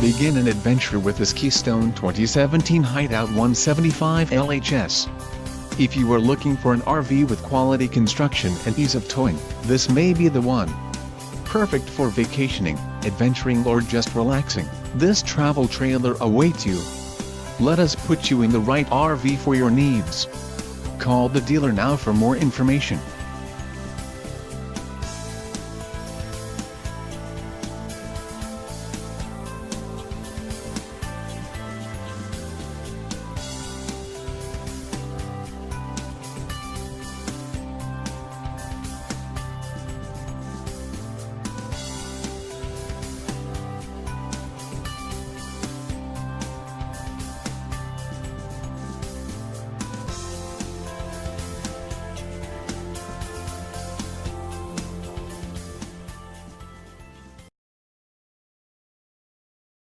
Begin an adventure with this Keystone 2017 Hideout 175 LHS. If you are looking for an RV with quality construction and ease of towing, this may be the one. Perfect for vacationing, adventuring or just relaxing, this travel trailer awaits you. Let us put you in the right RV for your needs. Call the dealer now for more information.